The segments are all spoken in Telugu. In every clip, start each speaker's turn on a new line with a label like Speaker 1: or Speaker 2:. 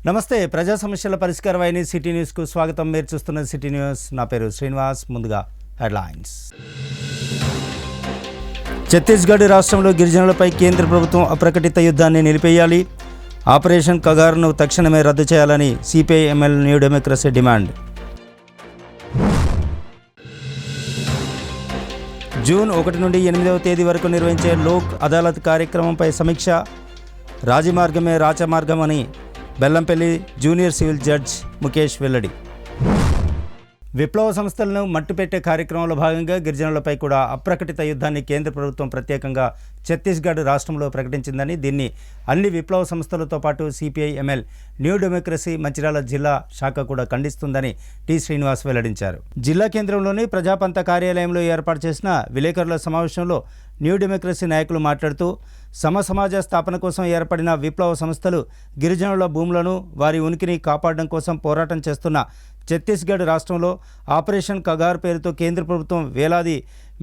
Speaker 1: నమస్తే. ప్రజా సమస్యల పరిష్కారం అయిన సిటీ న్యూస్కు స్వాగతం. మీరు చూస్తున్న సిటీ న్యూస్. నా పేరు శ్రీనివాస్. ముందుగా హెడ్లైన్స్. ఛత్తీస్గఢ్ రాష్ట్రంలో గిరిజనులపై కేంద్ర ప్రభుత్వం అప్రకటిత యుద్ధాన్ని నిలిపేయాలి. ఆపరేషన్ కగార్ను తక్షణమే రద్దు చేయాలని CPI-ML new democracy demand. June 1 నుండి 8వ తేదీ వరకు నిర్వహించే లోక్ అదాలత్ కార్యక్రమంపై సమీక్ష. రాజమార్గమే రాచమార్గం అని Bellampalli junior civil judge Mukesh వెల్లడి. విప్లవ సంస్థలను మట్టుపెట్టే కార్యక్రమంలో భాగంగా గిరిజనులపై కూడా అప్రకటిత యుద్ధాన్ని కేంద్ర ప్రభుత్వం ప్రత్యేకంగా ఛత్తీస్గఢ్ రాష్ట్రంలో ప్రకటించిందని, దీన్ని అన్ని విప్లవ సంస్థలతో పాటు సిపిఐ-ఎంఎల్ న్యూ డెమోక్రసీ మంచిర్యాల జిల్లా శాఖ కూడా ఖండిస్తుందని టి శ్రీనివాస్ వెల్లడించారు. జిల్లా కేంద్రంలోని ప్రజాపంత కార్యాలయంలో ఏర్పాటు చేసిన విలేకరుల సమావేశంలో న్యూ డెమోక్రసీ నాయకులు మాట్లాడుతూ, సమసమాజ స్థాపన కోసం ఏర్పడిన విప్లవ సంస్థలు గిరిజనుల భూములను, వారి ఉనికిని కాపాడడం కోసం పోరాటం చేస్తున్న ఛత్తీస్గఢ్ రాష్ట్రంలో ఆపరేషన్ కగార్ పేరుతో కేంద్ర ప్రభుత్వం వేలాది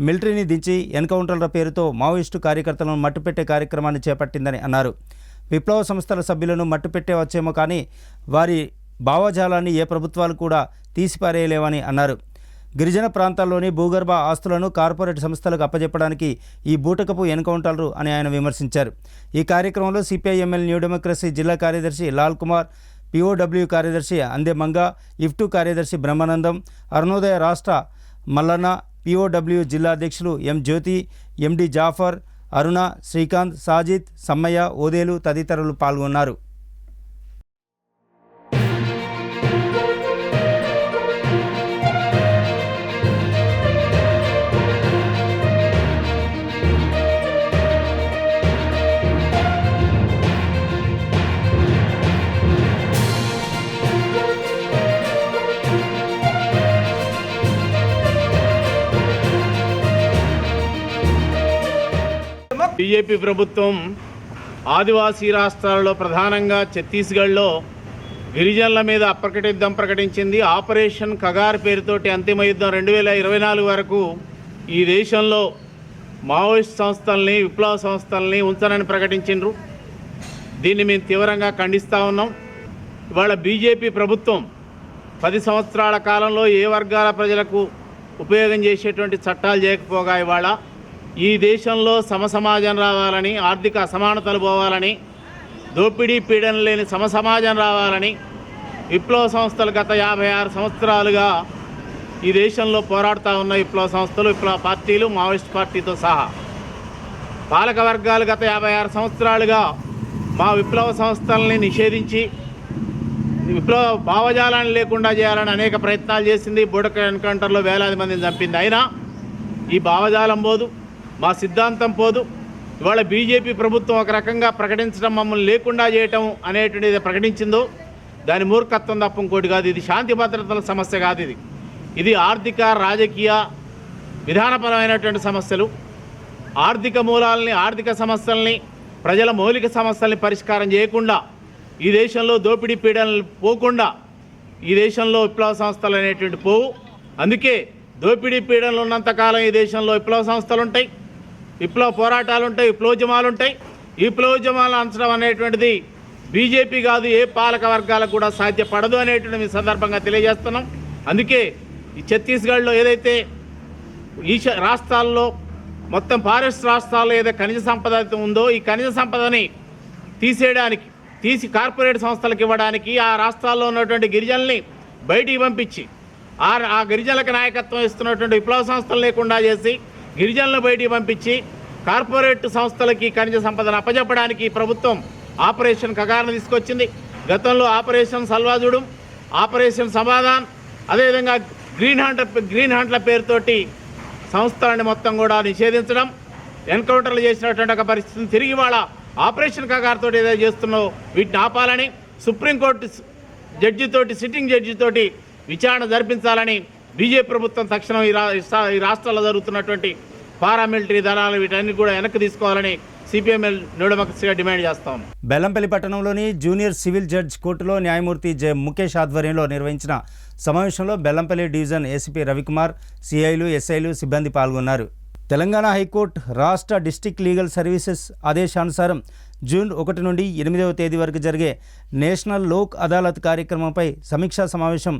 Speaker 1: మిలిటరీని దించి ఎన్కౌంటర్ల పేరుతో మావోయిస్టు కార్యకర్తలను మట్టుపెట్టే కార్యక్రమాన్ని చేపట్టిందని అన్నారు. విప్లవ సంస్థల సభ్యులను మట్టుపెట్టే వచ్చేమో కానీ వారి భావజాలాన్ని ఏ ప్రభుత్వాలు కూడా తీసిపారేయలేవని అన్నారు. గిరిజన ప్రాంతాల్లోని భూగర్భ ఆస్తులను కార్పొరేట్ సంస్థలకు అప్పజెప్పడానికి ఈ బూటకపు ఎన్కౌంటర్లు అని ఆయన విమర్శించారు. ఈ కార్యక్రమంలో సిపిఐ-ఎంఎల్ న్యూ డెమోక్రసీ జిల్లా కార్యదర్శి లాల్ కుమార్, పిఓడబ్ల్యూ కార్యదర్శి అందే మంగా, ఇఫ్టు కార్యదర్శి బ్రహ్మానందం, అరుణోదయ రాష్ట్ర మల్లన్న, పిఓడబ్ల్యూ జిల్లా అధ్యక్షులు ఎం జ్యోతి, ఎండి జాఫర్, అరుణ, శ్రీకాంత్, సాజిద్, సమ్మయ్య, ఓదేలు తదితరులు పాల్గొన్నారు.
Speaker 2: బీజేపీ ప్రభుత్వం ఆదివాసీ రాష్ట్రాలలో ప్రధానంగా ఛత్తీస్గఢ్లో గిరిజనుల మీద అప్రకటిత యుద్ధం ప్రకటించింది. ఆపరేషన్ కగార్ పేరుతోటి అంతిమ యుద్ధం 2024 వరకు ఈ దేశంలో మావోయిస్ట్ సంస్థల్ని, విప్లవ సంస్థల్ని ఉంచనని ప్రకటించిండ్రు. దీన్ని మేము తీవ్రంగా ఖండిస్తూ ఉన్నాం. ఇవాళ బీజేపీ ప్రభుత్వం 10 సంవత్సరాల కాలంలో ఏ వర్గాల ప్రజలకు ఉపయోగం చేసేటువంటి చట్టాలు చేయకపోగా ఇవాళ ఈ దేశంలో సమసమాజం రావాలని, ఆర్థిక అసమానతలు పోవాలని, దోపిడీ పీడన లేని సమసమాజం రావాలని విప్లవ సంస్థలు గత 56 సంవత్సరాలుగా ఈ దేశంలో పోరాడుతూ ఉన్న విప్లవ సంస్థలు, విప్లవ పార్టీలు, మావోయిస్ట్ పార్టీతో సహా పాలక వర్గాలు గత 56 సంవత్సరాలుగా మా విప్లవ సంస్థలని నిషేధించి విప్లవ భావజాలాన్ని లేకుండా చేయాలని అనేక ప్రయత్నాలు చేసింది. బూటక ఎన్కౌంటర్లో వేలాది మందిని చంపింది. అయినా ఈ భావజాలం పోదు, మా సిద్ధాంతం పోదు. ఇవాళ బీజేపీ ప్రభుత్వం ఒక రకంగా ప్రకటించడం, మమ్మల్ని లేకుండా చేయటం అనేటువంటిది ప్రకటించిందో దాని మూర్ఖత్వం తప్ప ఇంకోటి కాదు. ఇది శాంతి భద్రతల సమస్య కాదు. ఇది ఆర్థిక, రాజకీయ, విధానపరమైనటువంటి సమస్యలు. ఆర్థిక మూలాలని, ఆర్థిక సమస్యల్ని, ప్రజల మౌలిక సమస్యల్ని పరిష్కారం చేయకుండా, ఈ దేశంలో దోపిడీ పీడనలు పోకుండా ఈ దేశంలో విప్లవ సంస్థలు అనేటువంటి పోవు. అందుకే దోపిడీ పీడనలు ఉన్నంతకాలం ఈ దేశంలో విప్లవ సంస్థలు ఉంటాయి, విప్లవ పోరాటాలు ఉంటాయి, విప్లవోద్యమాలు ఉంటాయి. ఈ విప్లవోద్యమాలు అంచడం అనేటువంటిది బీజేపీ కాదు, ఏ పాలక వర్గాలకు కూడా సాధ్యపడదు అనేటువంటి మీ సందర్భంగా తెలియజేస్తున్నాం. అందుకే ఈ ఛత్తీస్గఢ్లో ఏదైతే ఈ రాష్ట్రాల్లో మొత్తం ఫారెస్ట్ రాష్ట్రాల్లో ఏదైతే ఖనిజ సంపద ఉందో ఈ ఖనిజ సంపదని తీసి కార్పొరేట్ సంస్థలకు ఇవ్వడానికి, ఆ రాష్ట్రాల్లో ఉన్నటువంటి గిరిజనుల్ని బయటికి పంపించి ఆ గిరిజనులకు నాయకత్వం ఇస్తున్నటువంటి విప్లవ సంస్థలు లేకుండా చేసి గిరిజనులను బయటికి పంపించి కార్పొరేట్ సంస్థలకి ఖనిజ సంపదను అప్పజెప్పడానికి ప్రభుత్వం ఆపరేషన్ కగార్ను తీసుకొచ్చింది. గతంలో ఆపరేషన్ సల్వాజుడు, ఆపరేషన్ సమాధాన్, అదేవిధంగా గ్రీన్ హంట్ల పేరుతోటి సంస్థలని మొత్తం కూడా నిషేధించడం, ఎన్కౌంటర్లు చేసినటువంటి ఒక పరిస్థితిని తిరిగి వాళ్ళ ఆపరేషన్ కగార్ తోటి ఏదైతే చేస్తున్నారో వీటిని ఆపాలని సుప్రీంకోర్టు సిట్టింగ్ జడ్జితోటి విచారణ జరిపించాలని బీజేపీ ప్రభుత్వం తక్షణం ఈ రాష్ట్రాల్లో జరుగుతున్నటువంటి పారామిలిటరీ దళాలు వీటన్ని కూడా వెనక్కి తీసుకోవాలని సిపిఎంఎల్ న్యూ డెమోక్రసీగా డిమాండ్ చేస్తాం.
Speaker 1: బెల్లంపల్లి పట్టణంలోని జూనియర్ సివిల్ జడ్జ్ కోర్టులో న్యాయమూర్తి జె ముఖేష్ ఆధ్వర్యంలో నిర్వహించిన సమావేశంలో బెల్లంపల్లి డివిజన్ ఏసీపీ రవికుమార్, సిఐలు, ఎస్ఐలు, సిబ్బంది పాల్గొన్నారు. తెలంగాణ హైకోర్టు రాష్ట్ర డిస్ట్రిక్ట్ లీగల్ సర్వీసెస్ ఆదేశానుసారం జూన్ 1 నుండి 8వ తేదీ వరకు జరిగే నేషనల్ లోక్ అదాలత్ కార్యక్రమంపై సమీక్షా సమావేశం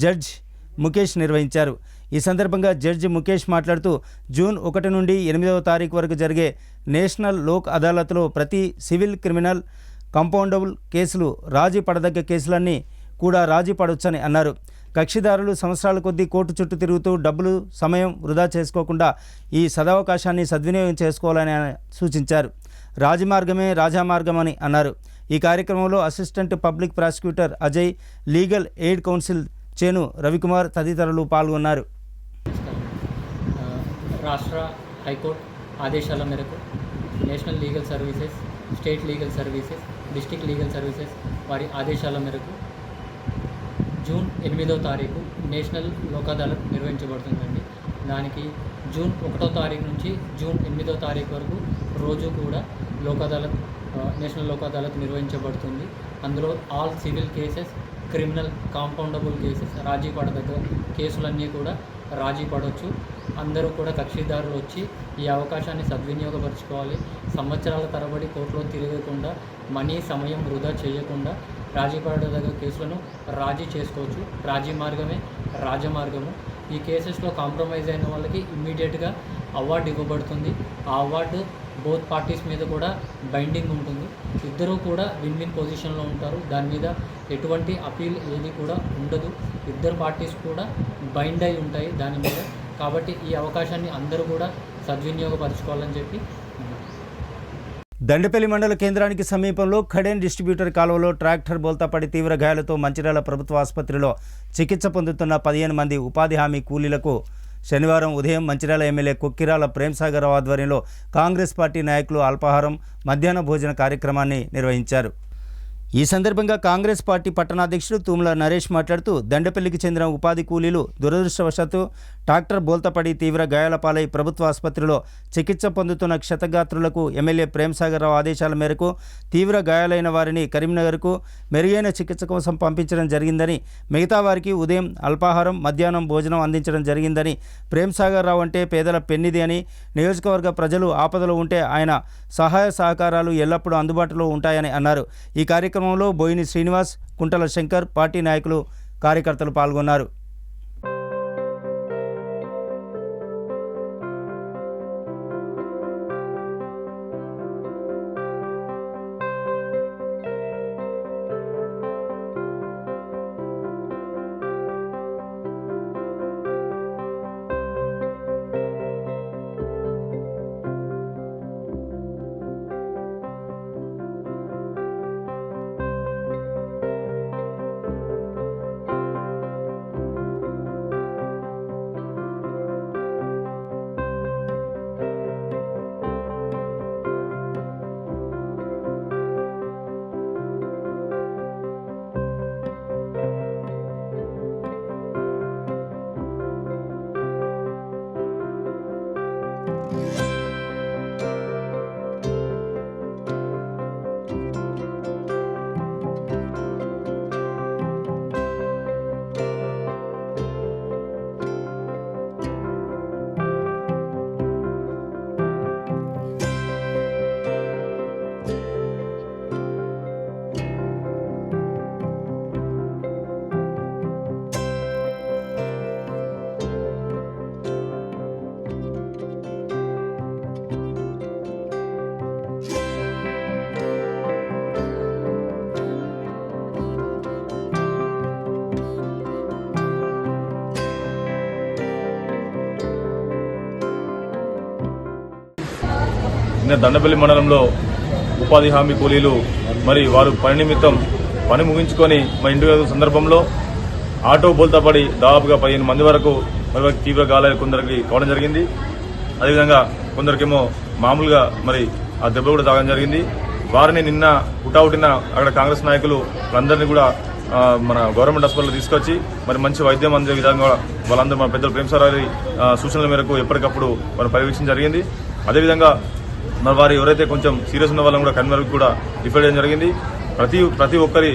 Speaker 1: జడ్జ్ ముఖేష్ నిర్వహించారు. ఈ సందర్భంగా జడ్జి ముఖేష్ మాట్లాడుతూ జూన్ 1 నుండి 8వ తారీఖు వరకు జరిగే నేషనల్ లోక్ అదాలత్లో ప్రతి సివిల్, క్రిమినల్, కంపౌండబుల్ కేసులు, రాజీ పడదగ్గ కేసులన్నీ కూడా రాజీ పడవచ్చని అన్నారు. కక్షిదారులు సంవత్సరాల కొద్దీ కోర్టు చుట్టూ తిరుగుతూ డబ్బులు, సమయం వృధా చేసుకోకుండా ఈ సదవకాశాన్ని సద్వినియోగం చేసుకోవాలని ఆయన సూచించారు. రాజమార్గమే రాజామార్గం అని అన్నారు. ఈ కార్యక్రమంలో assistant public prosecutor Ajay, legal aid council చేను రవికుమార్ తదితరులు పాల్గొన్నారు.
Speaker 3: రాష్ట్ర హైకోర్టు ఆదేశాల మేరకు national legal services, state legal services, district legal services వారి ఆదేశాల మేరకు జూన్ 8వ తారీఖు నేషనల్ లోక్ అదాలత్ నిర్వహించబడుతుందండి. దానికి జూన్ 1వ తారీఖు నుంచి జూన్ 8వ తారీఖు వరకు రోజు కూడా లోక్ అదాలత్, నేషనల్ లోక్ అదాలత్ నిర్వహించబడుతుంది. అందులో all civil cases, criminal, compoundable cases, రాజీ పడదగ్గ కేసులన్నీ కూడా రాజీ పడవచ్చు. అందరూ కూడా కక్షిదారులు వచ్చి ఈ అవకాశాన్ని సద్వినియోగపరచుకోవాలి. సంవత్సరాల తరబడి కోర్టులో తిరగకుండా, మనీ, సమయం వృధా చేయకుండా రాజీ పడదగ్గ కేసులను రాజీ చేసుకోవచ్చు. రాజీ మార్గమే రాజమార్గము. ఈ కేసెస్లో కాంప్రమైజ్ అయిన వాళ్ళకి ఇమ్మీడియట్గా అవార్డు ఇవ్వబడుతుంది. ఆ అవార్డు బోత్ పార్టీస్ మీద కూడా బైండింగ్ ఉంటుంది. ఇద్దరూ కూడా విన్ విన్ పొజిషన్లో ఉంటారు. దాని మీద ఎటువంటి అపీల్ ఏది కూడా ఉండదు. ఇద్దరు పార్టీస్ కూడా బైండ్ అయి ఉంటాయి దాని మీద. కాబట్టి ఈ అవకాశాన్ని అందరూ కూడా సద్వినియోగపరచుకోవాలని చెప్పి.
Speaker 1: దండపల్లి మండల కేంద్రానికి సమీపంలో ఖడేన్ డిస్ట్రిబ్యూటర్ కాలువలో ట్రాక్టర్ బోల్తాపడి తీవ్ర గాయాలతో మంచిర్యాల ప్రభుత్వ ఆసుపత్రిలో చికిత్స పొందుతున్న 15 మంది ఉపాధి హామీ కూలీలకు శనివారం ఉదయం మంచిర్యాల ఎమ్మెల్యే కొక్కిరాల ప్రేమ్సాగర్ రావు ఆధ్వర్యంలో కాంగ్రెస్ పార్టీ నాయకులు అల్పాహారం, మధ్యాహ్న భోజన కార్యక్రమాన్ని నిర్వహించారు. ఈ సందర్భంగా కాంగ్రెస్ పార్టీ పట్టణాధ్యక్షుడు తుమ్మల నరేష్ మాట్లాడుతూ దండపల్లికి చెందిన ఉపాధి కూలీలు దురదృష్టవశాత్తు ట్రాక్టర్ బోల్తపడి తీవ్ర గాయాల పాలై ప్రభుత్వ ఆసుపత్రిలో చికిత్స పొందుతున్న క్షతగాత్రులకు ఎమ్మెల్యే ప్రేమ్సాగర్ రావు ఆదేశాల మేరకు తీవ్ర గాయాలైన వారిని కరీంనగర్కు మెరుగైన చికిత్స కోసం పంపించడం జరిగిందని, మిగతా వారికి ఉదయం అల్పాహారం, మధ్యాహ్నం భోజనం అందించడం జరిగిందని, ప్రేమ్సాగర్ రావు అంటే పేదల పెన్నిది అని, నియోజకవర్గ ప్రజలు ఆపదలో ఉంటే ఆయన సహాయ సహకారాలు ఎల్లప్పుడూ అందుబాటులో ఉంటాయని అన్నారు. ఈ కార్యక్రమంలో బోయిని శ్రీనివాస్, కుంటల శంకర్, పార్టీ నాయకులు, కార్యకర్తలు పాల్గొన్నారు.
Speaker 4: దండపల్లి మండలంలో ఉపాధి హామీ కూలీలు మరి వారు పని నిమిత్తం పని ముగించుకొని మా ఇంటి సందర్భంలో ఆటో బోల్తాపడి దాదాపుగా 15 మంది వరకు మరి తీవ్ర గాయాలు కొందరికి కావడం జరిగింది. అదేవిధంగా కొందరికేమో మామూలుగా మరి ఆ దెబ్బలు కూడా తాగడం జరిగింది. వారిని నిన్న హుటాహుటిన అక్కడ కాంగ్రెస్ నాయకులు అందరినీ కూడా మన గవర్నమెంట్ హాస్పిటల్ తీసుకొచ్చి మరి మంచి వైద్యం అందే విధంగా వాళ్ళందరూ మన పెద్దలు ప్రేమ్సాగర్ సూచనల మేరకు ఎప్పటికప్పుడు వారు పర్యవేక్షణ జరిగింది. అదేవిధంగా మరి వారు ఎవరైతే కొంచెం సీరియస్ ఉన్న వాళ్ళని కూడా కన్వర్కి కూడా రిఫర్ చేయడం జరిగింది. ప్రతి ఒక్కరి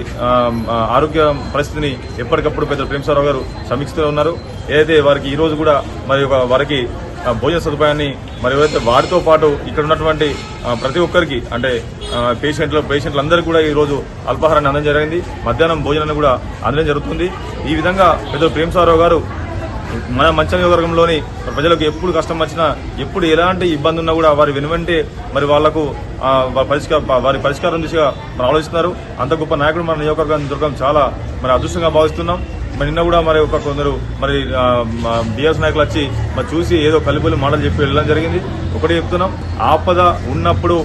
Speaker 4: ఆరోగ్య పరిస్థితిని ఎప్పటికప్పుడు పెద్ద ప్రేమ్సాగర్ గారు సమీక్షిస్తూ ఉన్నారు. ఏదైతే వారికి ఈ రోజు కూడా మరి వారికి భోజన సదుపాయాన్ని మరి ఎవరైతే వారితో పాటు ఇక్కడ ఉన్నటువంటి ప్రతి ఒక్కరికి అంటే పేషెంట్లందరికీ కూడా ఈరోజు అల్పాహారాన్ని అందడం జరిగింది. మధ్యాహ్నం భోజనాన్ని కూడా అందడం జరుగుతుంది. ఈ విధంగా పెద్దలు ప్రేమసాగరరావు గారు మన మంచిర్యాల నియోజకవర్గంలోని ప్రజలకు ఎప్పుడు కష్టం వచ్చినా ఎప్పుడు ఎలాంటి ఇబ్బంది ఉన్నా కూడా వారి వెనువెంటే మరి వాళ్లకు వారి పరిష్కారం దిశగా మరి ఆలోచిస్తున్నారు. అంత గొప్ప నాయకుడు మన నియోజకవర్గాన్ని దొరకడం చాలా మరి అదృష్టంగా భావిస్తున్నాం. మరి నిన్న కూడా మరి కొందరు మరి బీఆర్ఎస్ నాయకులు వచ్చి మరి చూసి ఏదో కలిపి మాటలు చెప్పి వెళ్ళడం జరిగింది. ఒకటే చెప్తున్నాం, ఆపద ఉన్నప్పుడు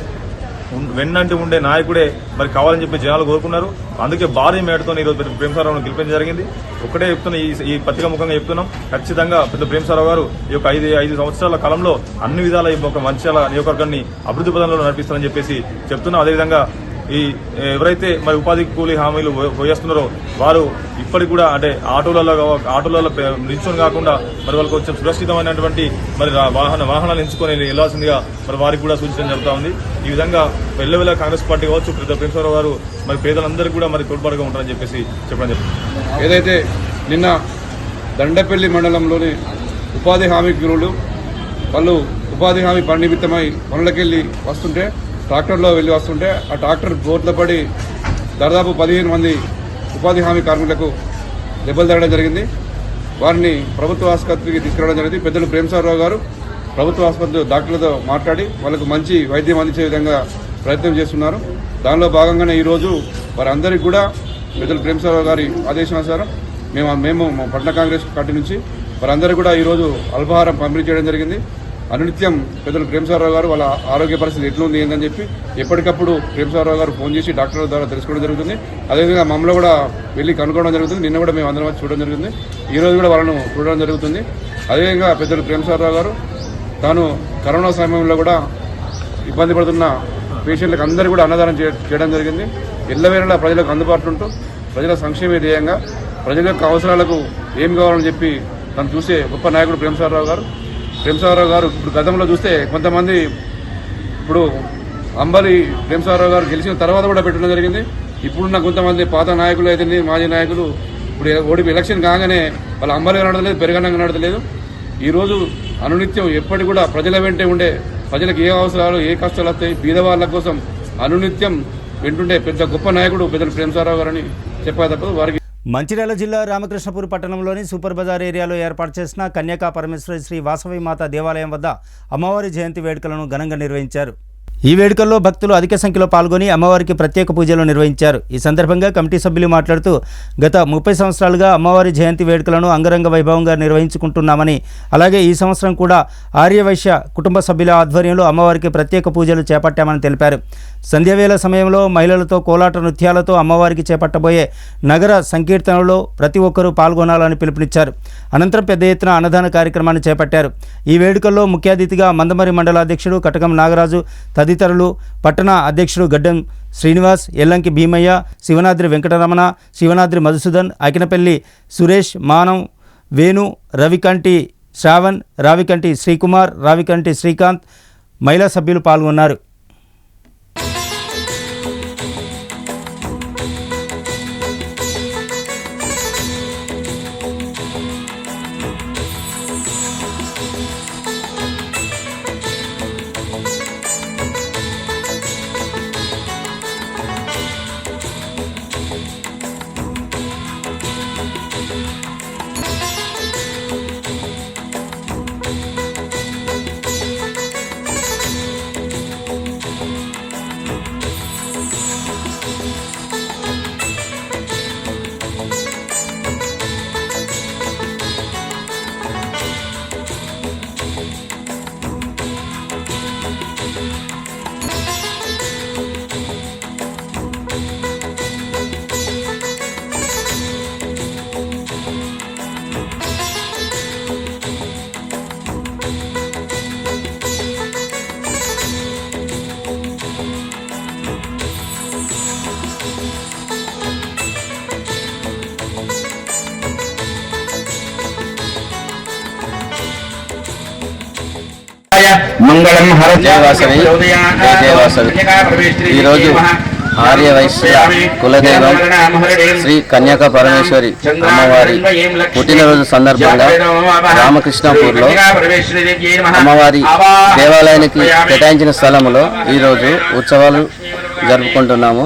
Speaker 4: వెన్నంటి ఉండే నాయకుడే మరి కావాలని చెప్పి జనాలు కోరుకున్నారు. అందుకే భారీ మేటతో ఈరోజు ప్రేమసాగరరావును గెలిపించడం జరిగింది. ఒకటే చెప్తున్నా, ఈ పత్రికా ముఖంగా చెప్తున్నాం, ఖచ్చితంగా పెద్ద ప్రేమసాగరరావు గారు ఈ యొక్క 5 సంవత్సరాల కాలంలో అన్ని విధాల ఈ యొక్క మంచిర్యాల నియోజకవర్గాన్ని అభివృద్ధి పదంలో నడిపిస్తారని చెప్పేసి చెప్తున్నాం. అదేవిధంగా ఎవరైతే మరి ఉపాధి కూలీ హామీలు పోయేస్తున్నారో వారు ఇప్పటికి కూడా అంటే ఆటోలలో నిల్చొని కాకుండా మరి వాళ్ళకి కొంచెం సురక్షితమైనటువంటి మరి వాహనాలు ఎంచుకొని వెళ్లాల్సిందిగా మరి వారికి కూడా సూచించడం జరుగుతూ ఉంది. ఈ విధంగా వెళ్ళవెళ్ళ కాంగ్రెస్ పార్టీ కావచ్చు, పెద్ద ప్రేమసాగరరావు గారు మరి పేదలందరికీ కూడా మరి తోడ్పాటుగా ఉంటారని చెప్పేసి చెప్పడం జరిగింది.
Speaker 5: ఏదైతే నిన్న దండపల్లి మండలంలోని ఉపాధి హామీ కూలీలు వాళ్ళు ఉపాధి హామీ పని నిమిత్తమై పనులకెళ్ళి వస్తుంటే ట్రాక్టర్లో వెళ్ళి వస్తుంటే ఆ ట్రాక్టర్ బోర్ల పడి దాదాపు 15 మంది ఉపాధి హామీ కార్మికులకు దెబ్బలు తగ్గడం జరిగింది. వారిని ప్రభుత్వ ఆసుపత్రికి తీసుకురావడం జరిగింది. పెద్దలు ప్రేమసాగరరావు గారు ప్రభుత్వ ఆసుపత్రి డాక్టర్లతో మాట్లాడి వాళ్ళకు మంచి వైద్యం అందించే విధంగా ప్రయత్నం చేస్తున్నారు. దానిలో భాగంగానే ఈరోజు వారందరికీ కూడా పెద్దలు ప్రేమసాగరరావు గారి ఆదేశానుసారం మేము పట్టణ కాంగ్రెస్ పార్టీ నుంచి వారందరూ కూడా ఈరోజు అల్పాహారం పంపిణీ చేయడం జరిగింది. అనునిత్యం పెద్దలు ప్రేమసాగరరావు గారు వాళ్ళ ఆరోగ్య పరిస్థితి ఎట్లుంది ఏందని చెప్పి ఎప్పటికప్పుడు ప్రేమసాగరరావు గారు ఫోన్ చేసి డాక్టర్ల ద్వారా తెలుసుకోవడం జరుగుతుంది. అదేవిధంగా మమ్మల్ని కూడా వెళ్ళి కనుక్కోవడం జరుగుతుంది. నిన్న కూడా మేము అందరం వచ్చి చూడడం జరుగుతుంది. ఈరోజు కూడా వాళ్ళను చూడడం జరుగుతుంది. అదేవిధంగా పెద్దలు ప్రేమసాగరరావు గారు తాను కరోనా సమయంలో కూడా ఇబ్బంది పడుతున్న పేషెంట్లకు అందరూ కూడా అన్నదానం చేయడం జరిగింది. ఎల్లవేళలా ప్రజలకు అందుబాటులో ఉంటూ ప్రజల సంక్షేమ ధ్యేయంగా ప్రజల యొక్క అవసరాలకు ఏం కావాలని చెప్పి తను చూసే గొప్ప నాయకుడు ప్రేమసాగరరావు గారు. ఇప్పుడు గతంలో చూస్తే కొంతమంది ఇప్పుడు అంబలి ప్రేమసాగరరావు గారు గెలిచిన తర్వాత కూడా పెట్టడం జరిగింది. ఇప్పుడున్న కొంతమంది పాత నాయకులు అయితే మాజీ నాయకులు ఇప్పుడు ఓడిపి ఎలక్షన్ కాగానే వాళ్ళ అంబలి నడతలేదు, పెరగనంగా నడతలేదు. ఈరోజు అనునిత్యం ఎప్పటి కూడా ప్రజల వెంటే ఉండే ప్రజలకు ఏ అవసరాలు ఏ కష్టాలు వస్తాయి బీదవాళ్ళ కోసం అనునిత్యం వింటుండే పెద్ద గొప్ప నాయకుడు పెద్దలు ప్రేమసాగరరావు గారని చెప్పాలి తప్పదు. వారికి
Speaker 1: మంచిర్యాల జిల్లా రామకృష్ణపూర్ పట్టణంలోని సూపర్ బజార్ ఏరియాలో ఏర్పాటు చేసిన కన్యకా పరమేశ్వరి శ్రీ వాసవి మాత దేవాలయం వద్ద అమ్మవారి జయంతి వేడుకలను ఘనంగా నిర్వహించారు. ఈ వేడుకల్లో భక్తులు అధిక సంఖ్యలో పాల్గొని అమ్మవారికి ప్రత్యేక పూజలు నిర్వహించారు. ఈ సందర్భంగా కమిటీ సభ్యులు మాట్లాడుతూ గత 30 సంవత్సరాలుగా అమ్మవారి జయంతి వేడుకలను అంగరంగ వైభవంగా నిర్వహించుకుంటున్నామని, అలాగే ఈ సంవత్సరం కూడా ఆర్యవైశ్య కుటుంబ సభ్యుల ఆధ్వర్యంలో అమ్మవారికి ప్రత్యేక పూజలు చేపట్టామని తెలిపారు. సంధ్యావేళ సమయంలో మహిళలతో కోలాట నృత్యాలతో అమ్మవారికి చేపట్టబోయే నగర సంకీర్తనలో ప్రతి ఒక్కరూ పాల్గొనాలని పిలుపునిచ్చారు. అనంతరం పెద్ద ఎత్తున అన్నదాన కార్యక్రమాన్ని చేపట్టారు. ఈ వేడుకల్లో ముఖ్య అతిథిగా మందమరి మండల అధ్యక్షుడు కటకం నాగరాజు, తదితరులు, పట్టణ అధ్యక్షుడు గడ్డం శ్రీనివాస్, ఎల్లంకి భీమయ్య, శివనాద్రి వెంకటరమణ, శివనాద్రి మధుసూదన్, అకినపల్లి సురేష్, మానం, వేణు, రవికంటి శ్రావణ్, రావికంటి శ్రీకుమార్, రావికంటి శ్రీకాంత్, మహిళా సభ్యులు పాల్గొన్నారు.
Speaker 6: మంగళం హర జయ వాసవి ఈరోజు ఆర్యవైశ్య కులదైవం శ్రీ కన్యాక పరమేశ్వరి అమ్మవారి పుట్టినరోజు సందర్భంగా రామకృష్ణపూర్లో అమ్మవారి దేవాలయానికి కేటాయించిన స్థలంలో ఈరోజు ఉత్సవాలు జరుపుకుంటున్నాము.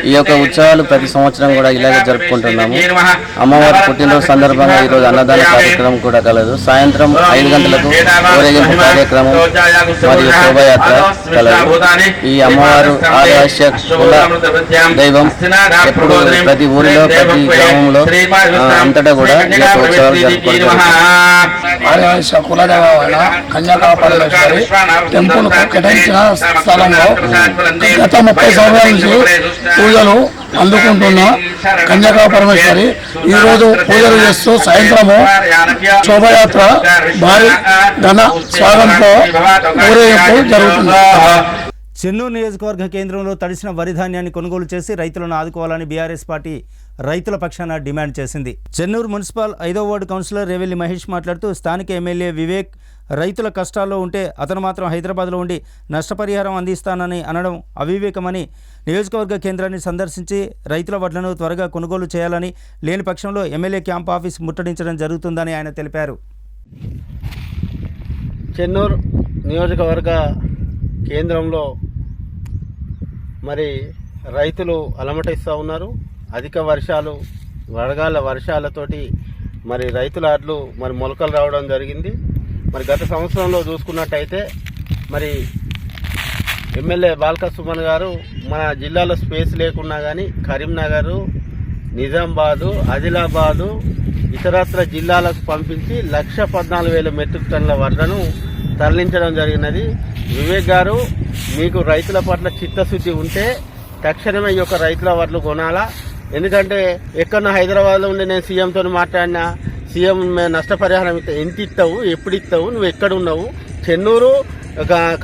Speaker 6: ఈ యొక్క ఉత్సవాలు ప్రతి సంవత్సరం కూడా ఇలాగే జరుపుకుంటున్నాము. అమ్మవారి పుట్టినరోజు సందర్భంగా ఈరోజు అన్నదాన కార్యక్రమం కూడా కలదు. సాయంత్రం 5 గంటలకు ఊరేగింపు కార్యక్రమం మరియు శోభయాత్ర కలదు. ఈ అమ్మవారు ఆర్యవైశ్య కుల దైవం ఎప్పుడు ప్రతి ఊరిలో ప్రతి గ్రామంలో అంతటా కూడా ఈ యొక్క ఉత్సవాలు జరుపుకుంటున్నాము.
Speaker 7: ఆర్యవైశ్య కులదైవమైన కన్యాకా పరమేశ్వరి టెంపుల్ కేటాయించిన స్థలంలో గత 30 సంవత్సరాల నుంచి పూజలు అందుకుంటున్న కన్యాకా పరమేశ్వరి ఈరోజు పూజలు చేస్తూ సాయంత్రము శోభయాత్ర భారీ ఘన స్వాగతంతో ఊరేగింపు జరుగుతుంది.
Speaker 1: చెన్నూరు నియోజకవర్గ కేంద్రంలో తడిసిన వరి ధాన్యాన్ని కొనుగోలు చేసి రైతులను ఆదుకోవాలని బీఆర్ఎస్ పార్టీ రైతుల పక్షాన డిమాండ్ చేసింది. చెన్నూరు మున్సిపల్ 5వ వార్డు కౌన్సిలర్ రేవెల్లి మహేష్ మాట్లాడుతూ స్థానిక ఎమ్మెల్యే వివేక్ రైతుల కష్టాల్లో ఉంటే అతను మాత్రం హైదరాబాద్లో ఉండి నష్టపరిహారం అందిస్తానని అనడం అవివేకమని, నియోజకవర్గ కేంద్రాన్ని సందర్శించి రైతుల వడ్లను త్వరగా కొనుగోలు చేయాలని, లేని పక్షంలో ఎమ్మెల్యే క్యాంప్ ఆఫీస్ ముట్టడించడం జరుగుతుందని ఆయన తెలిపారు.
Speaker 8: చెన్నూరు నియోజకవర్గ కేంద్రంలో మరి రైతులు అలమటిస్తూ ఉన్నారు. అధిక వర్షాలు, వడగాళ్ళ వర్షాలతోటి మరి రైతుల అడ్లు మరి మొలకలు రావడం జరిగింది. మరి గత సంవత్సరంలో చూసుకున్నట్టయితే మరి ఎమ్మెల్యే బాల్క సుమన్ గారు మన జిల్లాలో స్పేస్ లేకున్నా కానీ కరీంనగర్, నిజామాబాదు, ఆదిలాబాదు ఇతరత్ర జిల్లాలకు పంపించి 1,14,000 మెట్రిక్ టన్నుల వడ్లను తరలించడం జరిగినది. వివేక్ గారు, మీకు రైతుల పట్ల చిత్తశుద్ధి ఉంటే తక్షణమే ఈ యొక్క రైతుల వడ్లు కొనాలా. ఎందుకంటే ఎక్కడన్నా హైదరాబాద్లో ఉండి నేను సీఎంతో మాట్లాడినా, సీఎం నష్టపరిహారం ఎంత ఇస్తావు, ఎప్పుడు ఇస్తావు, నువ్వు ఎక్కడున్నావు, చెన్నూరు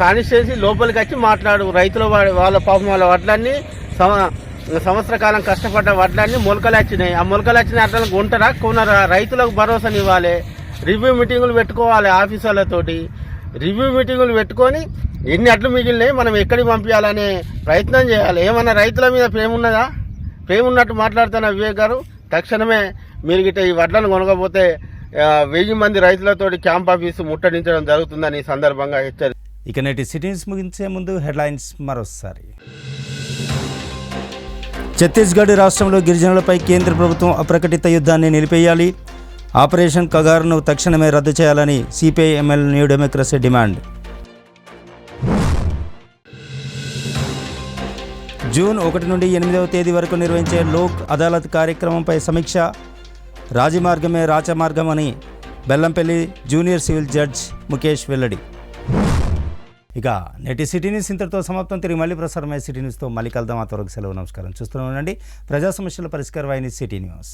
Speaker 8: కాన్స్టిట్యున్సీ లోపలికి వచ్చి మాట్లాడు. రైతుల వాళ్ళ పాపం వాళ్ళ వడ్లన్నీ సంవత్సర కాలం కష్టపడ్డ వడ్లన్నీ మొలకలు వచ్చినాయి. ఆ మొలకలు వచ్చిన అట్లా కొంటారా కొనరా? రైతులకు భరోసానివ్వాలి. రివ్యూ మీటింగులు పెట్టుకోవాలి ఆఫీసర్లతోటి. రివ్యూ మీటింగులు పెట్టుకొని ఎన్ని అట్లు మిగిలినాయి, మనం ఎక్కడికి పంపించాలనే ప్రయత్నం చేయాలి. ఏమన్నా రైతుల మీద ప్రేమ ఉన్నదా? ప్రేమ ఉన్నట్టు మాట్లాడుతున్న వివేక్ గారు, తక్షణమే మీరు గిట్ట ఈ వడ్లను కొనకపోతే 1000 మంది రైతులతోటి క్యాంప్ ఆఫీసు ముట్టడించడం జరుగుతుందని ఈ సందర్భంగా హెచ్చరి.
Speaker 1: ఇక నేటి సిటీన్స్ ముగించే ముందు హెడ్లైన్స్ మరోసారి. ఛత్తీస్గఢ్ రాష్ట్రంలో గిరిజనులపై కేంద్ర ప్రభుత్వం అప్రకటిత యుద్ధాన్ని నిలిపేయాలి. ఆపరేషన్ కగార్ను తక్షణమే రద్దు చేయాలని CPI-ML new democracy demand. June 1 నుండి 8వ తేదీ వరకు నిర్వహించే లోక్ అదాలత్ కార్యక్రమంపై సమీక్ష. రాజమార్గమే రాచమార్గం అని Bellampalli junior civil judge Mukesh వెల్లడి. ఇక నేటి సిటీ న్యూస్ ఇంతటితో సమాప్తం. తిరిగి మళ్ళీ ప్రసారమయ్యే సిటీ న్యూస్తో మళ్ళీ కలుద్దాం. ఆ త్వరకు సెలవు. నమస్కారం. చూస్తూనే ఉండండి ప్రజా సమస్యల పరిష్కార వాహిని సిటీ న్యూస్.